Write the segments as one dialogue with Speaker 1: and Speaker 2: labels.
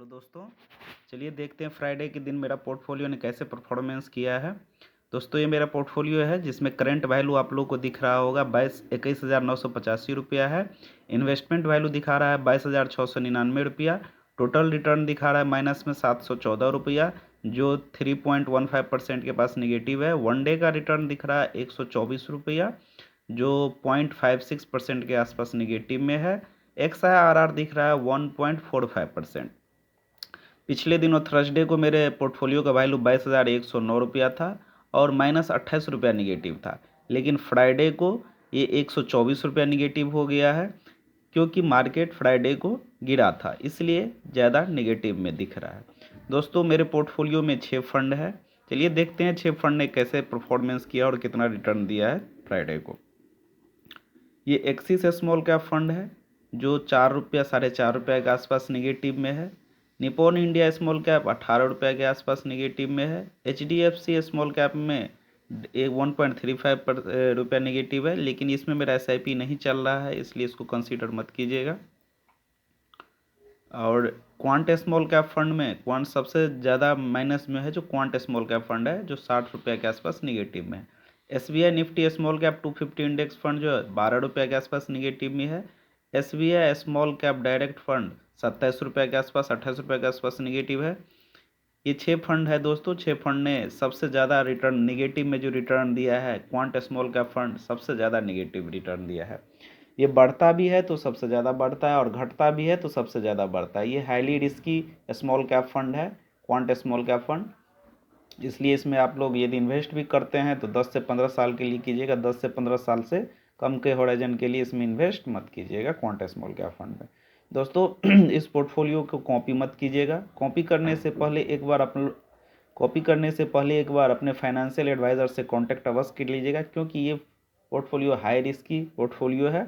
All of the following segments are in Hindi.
Speaker 1: हेलो दोस्तों, चलिए देखते हैं फ्राइडे के दिन मेरा पोर्टफोलियो ने कैसे परफॉर्मेंस किया है। दोस्तों ये मेरा पोर्टफोलियो है जिसमें करंट वैल्यू आप लोगों को दिख रहा होगा 21,985 रुपया है। इन्वेस्टमेंट वैल्यू दिखा रहा है 22,699 रुपया। टोटल रिटर्न दिखा रहा है माइनस में 714 रुपया, जो 3.15% के पास निगेटिव है। वन डे का रिटर्न दिख रहा है 124 रुपया, जो 0.56% के आसपास निगेटिव में है। XIRR दिख रहा है 1.45%। पिछले दिनों थर्सडे को मेरे पोर्टफोलियो का वैल्यू 22,109 रुपया था और माइनस 28 रुपया निगेटिव था, लेकिन फ्राइडे को ये 124 रुपया निगेटिव हो गया है, क्योंकि मार्केट फ्राइडे को गिरा था, इसलिए ज़्यादा निगेटिव में दिख रहा है। दोस्तों मेरे पोर्टफोलियो में 6 फंड है। चलिए देखते हैं 6 फंड ने कैसे परफॉर्मेंस किया और कितना रिटर्न दिया है फ्राइडे को। ये एक्सिस स्मॉल कैप फंड है जो 4 रुपया 4.5 रुपये के आसपास निगेटिव में है। निपॉन इंडिया स्मॉल कैप 18 रुपये के आसपास निगेटिव में है। HDFC स्मॉल कैप में 1.35 रुपया निगेटिव है, लेकिन इसमें मेरा SIP नहीं चल रहा है, इसलिए इसको कंसीडर मत कीजिएगा। और क्वांट स्मॉल कैप फंड में क्वांट सबसे ज़्यादा माइनस में है, जो क्वांट स्मॉल कैप फंड है जो 60 रुपये के आसपास निगेटिव में है। SBI Nifty small cap 250 index fund जो है 12 रुपये के आसपास निगेटिव में है। SBI small cap direct fund 27 रुपये के आसपास 28 रुपये के आसपास निगेटिव है। ये 6 फंड है दोस्तों। 6 फंड ने सबसे ज़्यादा रिटर्न निगेटिव में जो रिटर्न दिया है, क्वांट स्मॉल कैप फंड सबसे ज़्यादा निगेटिव रिटर्न दिया है। ये बढ़ता भी है तो सबसे ज़्यादा बढ़ता है और घटता भी है तो सबसे ज़्यादा बढ़ता है। ये highly risky small cap fund है, क्वांट स्मॉल कैप फंड, इसलिए इसमें आप लोग यदि इन्वेस्ट भी करते हैं तो 10 से 15 साल के लिए कीजिएगा। 10 से 15 साल से कम के होराइजन के लिए इसमें इन्वेस्ट मत कीजिएगा क्वांट स्मॉल कैप फंड में। दोस्तों इस पोर्टफोलियो को कॉपी मत कीजिएगा। कॉपी करने से पहले एक बार अपने फाइनेंशियल एडवाइज़र से कॉन्टैक्ट अवश्य कर लीजिएगा, क्योंकि ये पोर्टफोलियो हाई रिस्की पोर्टफोलियो है,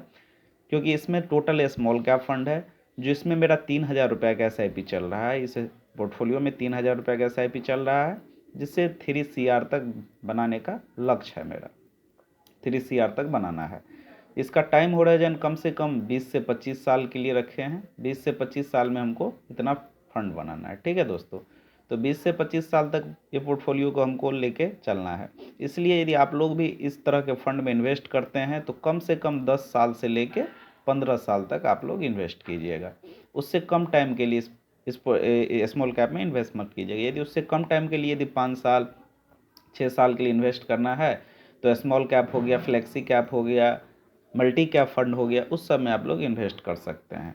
Speaker 1: क्योंकि इसमें टोटल स्मॉल कैप फंड है, जो इसमें मेरा 3,000 रुपये का SIP चल रहा है। इस पोर्टफोलियो में 3,000 रुपये का SIP चल रहा है, जिससे 3 CR तक बनाने का लक्ष्य है मेरा। 3 CR तक बनाना है। इसका टाइम होराइजन कम से कम 20 से 25 साल के लिए रखे हैं। 20 से 25 साल में हमको इतना फंड बनाना है, ठीक है दोस्तों। तो 20 से 25 साल तक ये पोर्टफोलियो को हमको लेके चलना है। इसलिए यदि आप लोग भी इस तरह के फंड में इन्वेस्ट करते हैं तो कम से कम 10 साल से लेके 15 साल तक आप लोग इन्वेस्ट कीजिएगा। उससे कम टाइम के लिए इस स्मॉल कैप में इन्वेस्ट मत कीजिएगा। यदि उससे कम टाइम के लिए यदि 5 साल 6 साल के लिए इन्वेस्ट करना है तो स्मॉल कैप हो गया, फ्लेक्सी कैप हो गया, मल्टी कैप फंड हो गया, उस सब में आप लोग इन्वेस्ट कर सकते हैं,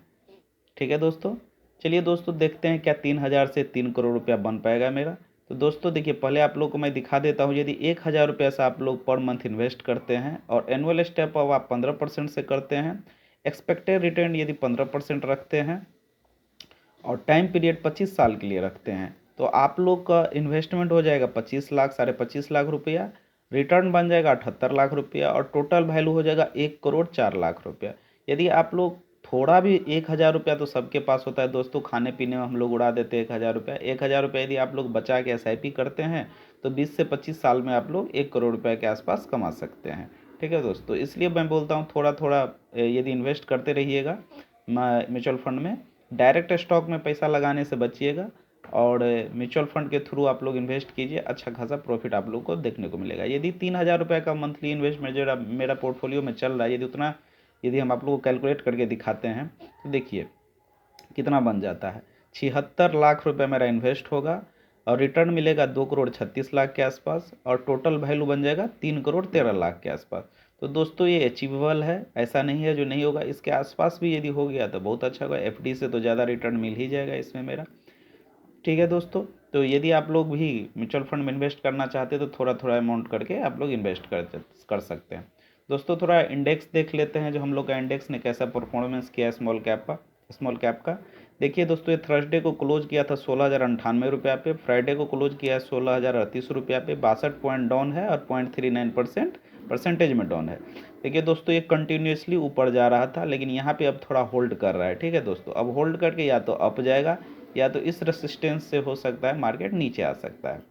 Speaker 1: ठीक है दोस्तों। चलिए दोस्तों देखते हैं क्या 3,000 से 3 करोड़ रुपया बन पाएगा मेरा। तो दोस्तों देखिए, पहले आप लोग को मैं दिखा देता हूँ। यदि 1,000 रुपये से आप लोग पर मंथ इन्वेस्ट करते हैं और एनुअल स्टेप अप आप 15% से करते हैं, एक्सपेक्टेड रिटर्न यदि 15% रखते हैं और टाइम पीरियड 25 साल के लिए रखते हैं, तो आप लोग का इन्वेस्टमेंट हो जाएगा 25 लाख 25.5 लाख रुपया, रिटर्न बन जाएगा 78 लाख रुपया और टोटल वैल्यू हो जाएगा 1,04,00,000 रुपया। यदि आप लोग थोड़ा भी 1,000 रुपया तो सबके पास होता है दोस्तों, खाने पीने में हम लोग उड़ा देते हैं 1,000 रुपया। 1,000 रुपया यदि आप लोग बचा के SIP करते हैं तो 20 से 25 साल में आप लोग 1 करोड़ रुपये के आसपास कमा सकते हैं, ठीक है दोस्तों। इसलिए मैं बोलता हूँ थोड़ा थोड़ा यदि इन्वेस्ट करते रहिएगा म्यूचुअल फंड में। डायरेक्ट स्टॉक में पैसा लगाने से बचिएगा और म्यूचुअल फंड के थ्रू आप लोग इन्वेस्ट कीजिए, अच्छा खासा प्रॉफिट आप लोग को देखने को मिलेगा। यदि 3,000 रुपये का मंथली इन्वेस्टमेंट जो मेरा पोर्टफोलियो में चल रहा है, यदि हम आप लोग को कैलकुलेट करके दिखाते हैं तो देखिए कितना बन जाता है। 76 लाख रुपए मेरा इन्वेस्ट होगा और रिटर्न मिलेगा 2,36,00,000 के आसपास और टोटल वैल्यू बन जाएगा 3,13,00,000 के आसपास। तो दोस्तों ये अचीवेबल है, ऐसा नहीं है जो नहीं होगा। इसके आसपास भी यदि हो गया तो बहुत अच्छा होगा। FD से तो ज़्यादा रिटर्न मिल ही जाएगा इसमें मेरा, ठीक है दोस्तों। तो यदि आप लोग भी म्यूचुअल फंड में इन्वेस्ट करना चाहते हैं तो थोड़ा थोड़ा अमाउंट करके आप लोग इन्वेस्ट कर सकते हैं। दोस्तों थोड़ा इंडेक्स देख लेते हैं, जो हम लोग का इंडेक्स ने कैसा परफॉर्मेंस किया है स्मॉल कैप का। देखिए दोस्तों, ये थर्सडे को क्लोज किया था 16,098 रुपया पे, फ्राइडे को क्लोज किया है 16,038 रुपया पे। 62 पॉइंट डाउन है और 0.39% परसेंटेज में डाउन है। देखिए दोस्तों, ये कंटिन्यूसली ऊपर जा रहा था, लेकिन यहाँ पे अब थोड़ा होल्ड कर रहा है, ठीक है दोस्तों। अब होल्ड करके या तो अप जाएगा या तो इस रेसिस्टेंस से हो सकता है मार्केट नीचे आ सकता है।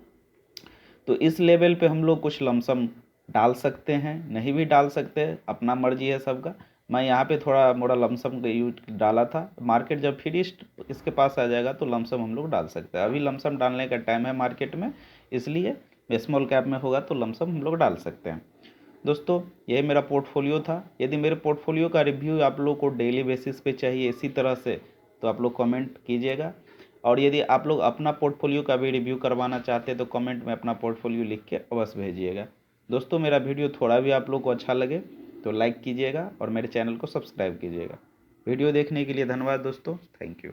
Speaker 1: तो इस लेवल पे हम लोग कुछ लमसम डाल सकते हैं, नहीं भी डाल सकते, अपना मर्जी है सबका। मैं यहाँ पे थोड़ा मोड़ा लमसम यूज डाला था। मार्केट जब फिर इसके पास आ जाएगा तो लमसम हम लोग डाल सकते हैं। अभी लमसम डालने का टाइम है मार्केट में, इसलिए स्मॉल कैप में होगा तो लमसम हम लोग डाल सकते हैं। दोस्तों ये मेरा पोर्टफोलियो था। यदि मेरे पोर्टफोलियो का रिव्यू आप लोग को डेली बेसिस पे चाहिए इसी तरह से, तो आप लोग कमेंट कीजिएगा। और यदि आप लोग अपना पोर्टफोलियो का भी रिव्यू करवाना चाहते हैं तो कमेंट में अपना पोर्टफोलियो लिख के अवश्य भेजिएगा। दोस्तों मेरा वीडियो थोड़ा भी आप लोग को अच्छा लगे तो लाइक कीजिएगा और मेरे चैनल को सब्सक्राइब कीजिएगा। वीडियो देखने के लिए धन्यवाद दोस्तों, थैंक यू।